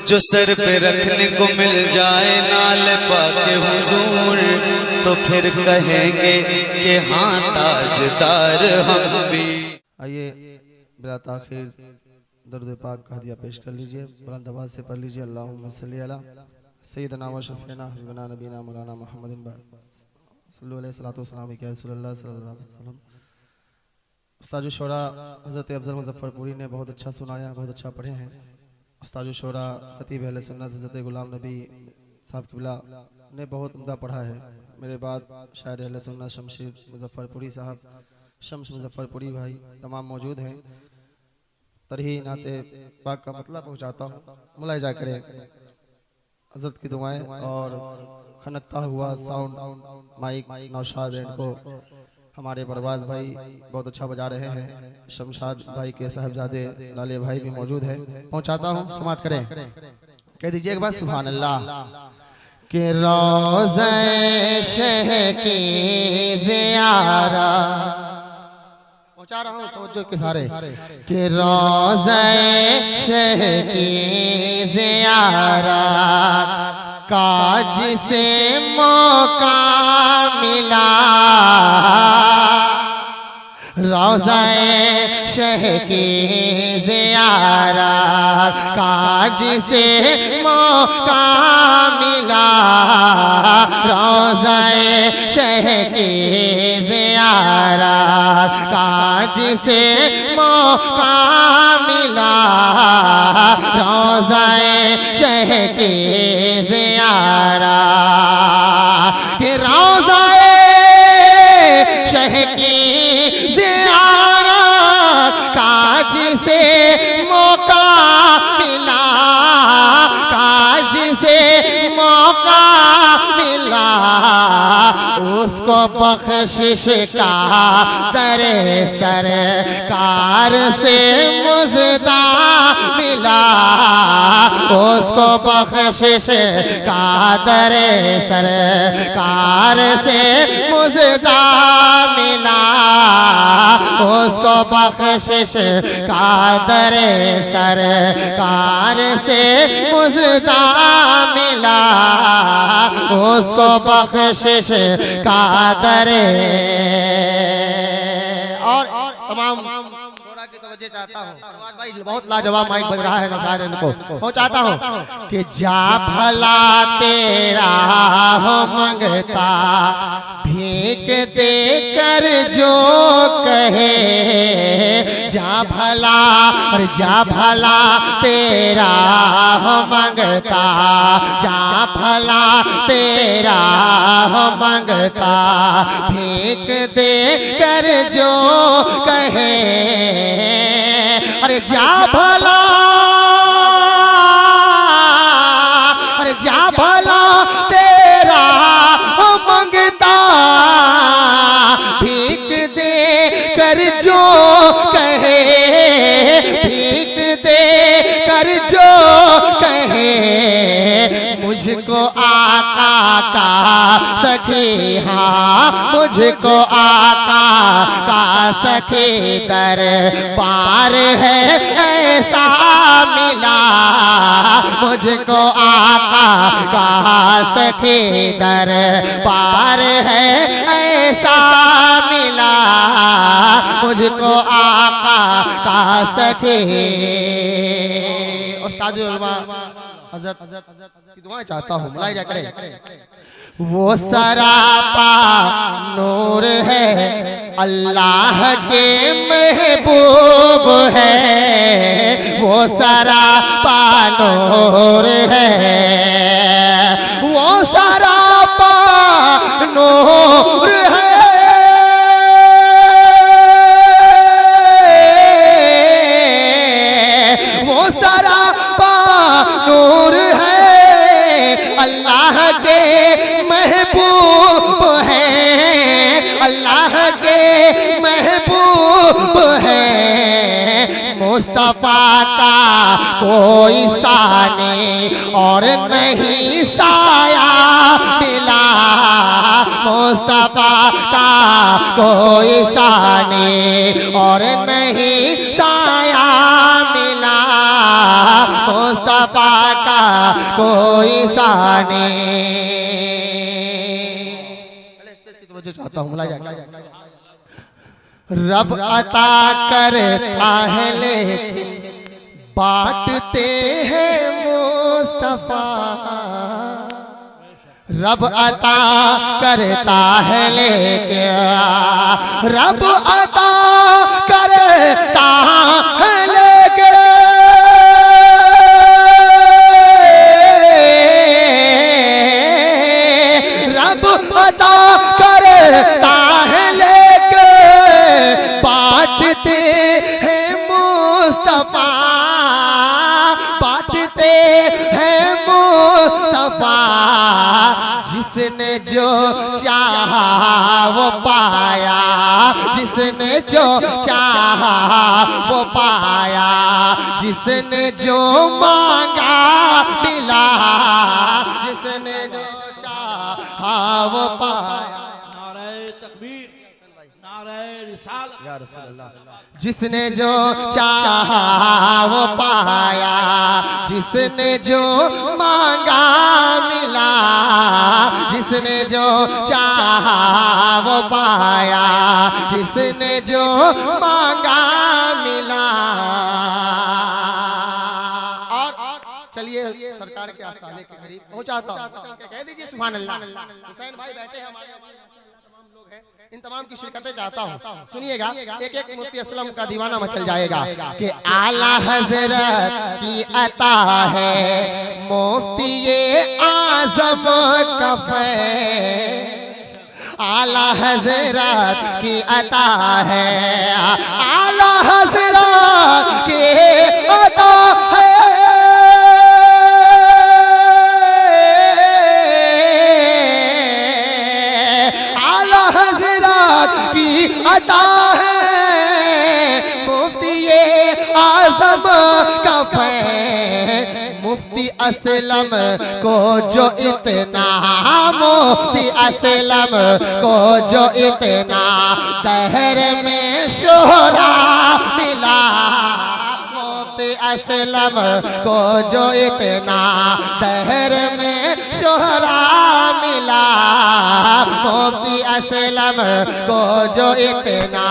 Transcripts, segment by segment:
जो सर पे रखने को मिल जाए नाल पाके हुजूर तो फिर कहेंगे कि हाँ ताजदार हम भी। आइए बिला ताखिर दर्द पाक का हदिया पेश कर लीजिए। बुलंद आवाज़ से पढ़ लीजिए अल्लाहुम्मा सल्ली अला सय्यदना व शफीना हबीबना नबीना मौलाना मुहम्मदिन सल्लल्लाहु अलैहि वसल्लम के रसूलुल्लाह सल्लल्लाहु अलैहि वसल्लम। उस्ताद शोरा हज़रत अफजल मुज़फ्फरपुरी ने बहुत अच्छा सुनाया, बहुत अच्छा पढ़े हैं। उस्ताद शोरा खतीब अहले सुन्नत हज़रत गुलाम नबी साहब किबला ने बहुत उम्दा पढ़ा है। मेरे बाद शायर अहले सुन्नत शमशीर मुज़फ्फरपुरी साहब, शम्स मुज़फ्फरपुरी भाई तमाम मौजूद हैं। तरही नाते पाक का मतलब पहुँचाता हूँ, मुलाहिजा करें हज़रत की दुआएं। और खनकता हुआ साउंड माइक नौशाद को हमारे परवाज भाई बहुत अच्छा बजा रहे हैं। शमशाद भाई के साहबजादे लाले भाई भी मौजूद है, पहुंचाता हूं, समात करें। कह दीजिए एक बार सुभान अल्लाह। के रोज़े शह की ज़ियारा पहुंचा रहा हूं तवज्जो के सारे। के रोज़े शह की ज़ियारा काज से मौका मिला, रोज़ाए शह की ज़ियारत काज से मौका मिला, रोज़ाए शह की ज़ियारत काज से मौका मिला, रोज़ाए शह की ज़ियारत के रोज़ाए शह की ज़ियारत काज से मौका मिला, काज से मौका मिला, उसको बख्शिश का दरे सरकार से मुज़दा मिला, उसको बख्शिश का दरे सरकार से मुज़दा मिला, उसको बख्शिश का दरे सरकार से मुज़दा मिला, उसको बख्शिश का दरे। और तमाम की तवज्जो चाहता हूँ, भाई बहुत लाजवाब माइक बज रहा है ना, सारे इनको पहुँचाता हूँ कि जा भला तेरा हो मंगता भीख दे कर जो कहे, जा भला और जा भला तेरा हो मंगता, जा भला तेरा हो मंगता भीख दे कर जो कहे, अरे जा भला, अरे जा भला तेरा हो मंगता भीख दे कर जो कहे, भीख दे कर जो कहे, मुझको आका का सखी, हाँ मुझको आका का सखी दर पार है ऐसा मिला, मुझको आका का सखी दर पार है ऐसा मिला, मुझको आका का सखी। उस्तादुल उलमा हज़रत की दुआएं चाहता हूँ, मुलाहिजा करें। वो सरापा नूर है अल्लाह के महबूब है, वो सरापा नूर है, वो सरापा नूर है, वो सरापा नूर है अल्लाह के महबूब है, अल्लाह के महबूब है, मुस्तफा का कोई साने और नहीं साया मिला, मुस्तफा का कोई साने और नहीं साया मिला, मुस्तफा मुस्तफा का कोई सानी। चाहता हूँ रब अता करता है लेकिन बांटते हैं मुस्तफा। रब अता करता है लेकिन रब अता करता है लेकिन रब अता करता है लेकिन बांटते हैं मुस्तफा। बांटते हैं मुस्तफा। जिसने जो चाहा वो पाया। जिसने जो चाहा वो पाया। जिसने जो मांगा मिला। जिसने जो चाहा वो पाया। नारे तकबीर, नारे रिसालत। या रसूल अल्लाह। जिसने जो चाहा वो पाया। जिसने जो मांगा मिला। जिसने जो चाहा वो पाया। जिसने जो मांगा मिला। और चलिए सरकार के आस्थाने के करीब पहुंचाता हूं। कह दीजिए सुभान अल्लाह। हुसैन भाई बैठे हैं हमारे, तमाम लोग हैं, इन तमाम की शिरकतें चाहता हूँ। सुनिएगा, एक एक मुफ्ती असलम का दीवाना मचल जाएगा कि आला हजरत की अता है मुफ्ती ये आजम कफे। आला हजरत की अता है। आला हजरत की अता है। आला हजरत की अता है मुफ्ती ये आजम कफे। मुफ्ती असलम को जो इतना मुफ्ती असलम को जो इतना दहर में शोहरा मिला। मुफ्ती असलम को जो इतना दहर में शोहरा मिला। मुफ्ती असलम को जो इतना।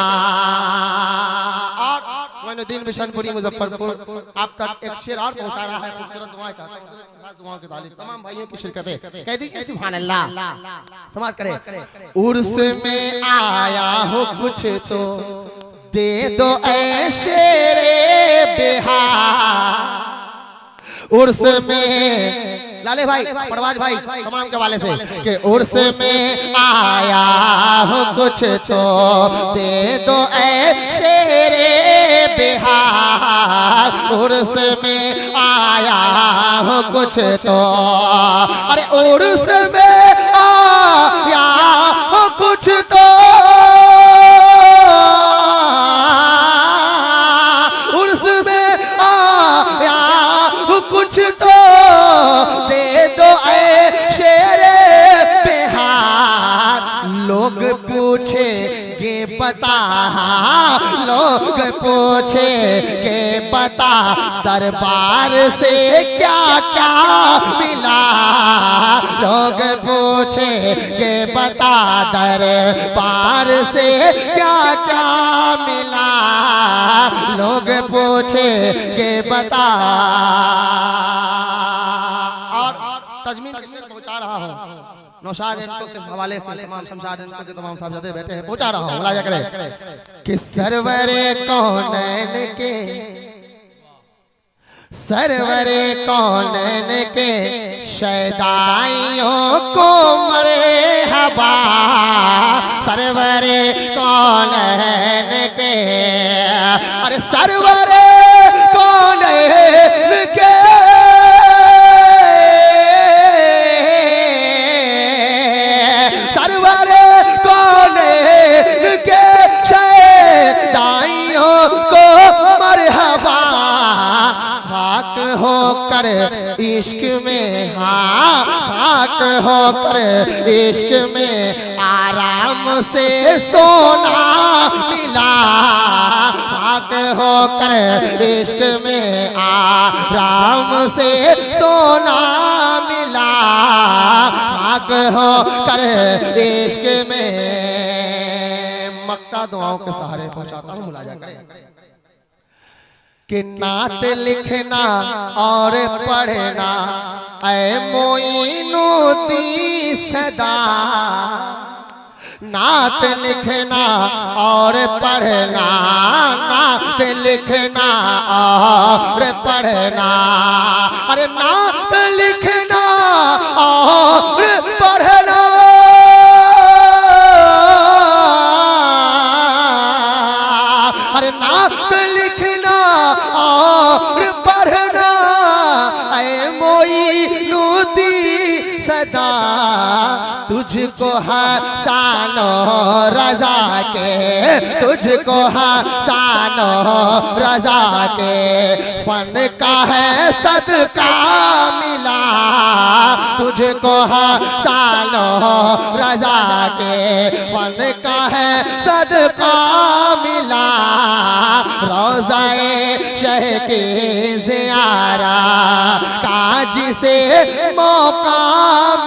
मोइनुद्दीन बिशनपुरी मुजफ्फरपुर आप तक एक शेर और पहुंचा रहा है। खूबसूरत दुआएं चाहता हूं, दुआओं के तालिब तमाम भाइयों की शिरकतें। कह दीजिए सुभान अल्लाह। समाज करें। उर्स में आया हो कुछ तो दे दो ऐ शेरे बिहार। उर्स में लाले भाई, परवाज भाई, तमाम के वाले से कि उर्स में आया हो कुछ तो दे दो ऐ शेरे बिहार। उर्स में आया हो कुछ तो, अरे उर्स में आया हो कुछ तो, उर्स में आया हो कुछ तो दे दो ऐ शेरे बिहार। लोग पूछेंगे बता, लोग पूछेंगे बता दरबार से क्या क्या मिला। लोग पूछेंगे बता दरबार से क्या क्या मिला। लोग पूछेंगे बता। और तजमीन पहुंचा रहा हूँ नौशाद इनको के हवाले से तमाम शमशाद इनको के तमाम साहबजादे बैठे हैं, पहुंचा रहा हूँ। मुलाजा करें कि सरवरे कौनैन के, सरवरे कौनैन के शैदाइयों को मरे हवा। सरवरे कौनैन के, अरे सरवरे कौनैन के, सरवरे कौनैन के शैदाइयों को मरहबा। खाक होकर इश्क में खाक होकर इश्क में आराम से सोना मिला, खाक होकर इश्क में आराम से सोना मिला, खाक होकर इश्क में मक्ता दुआओं के सहारे पहुंचाता हूँ। मुलाजा करें कि नात लिखना और पढ़ना ऐ मोइनुद्दीन सदा, नात लिखना और पढ़ना, नात लिखना और पढ़ना, अरे नात लिखना और पढ़ना, अरे नात लिखना और पढ़ना ऐ मोइनुद्दीन सदा, तुझको हसानो रजा के, तुझको हसानो रजा के फन का है सदका मिला, तुझको हसानो रजा के फन का है सदका मिला, रोज़ाए शह के ज़ियारा काज से मौका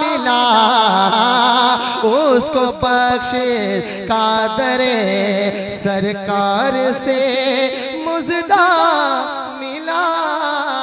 मिला, उसको बख्शे कादरे सरकार से मुजदा मिला।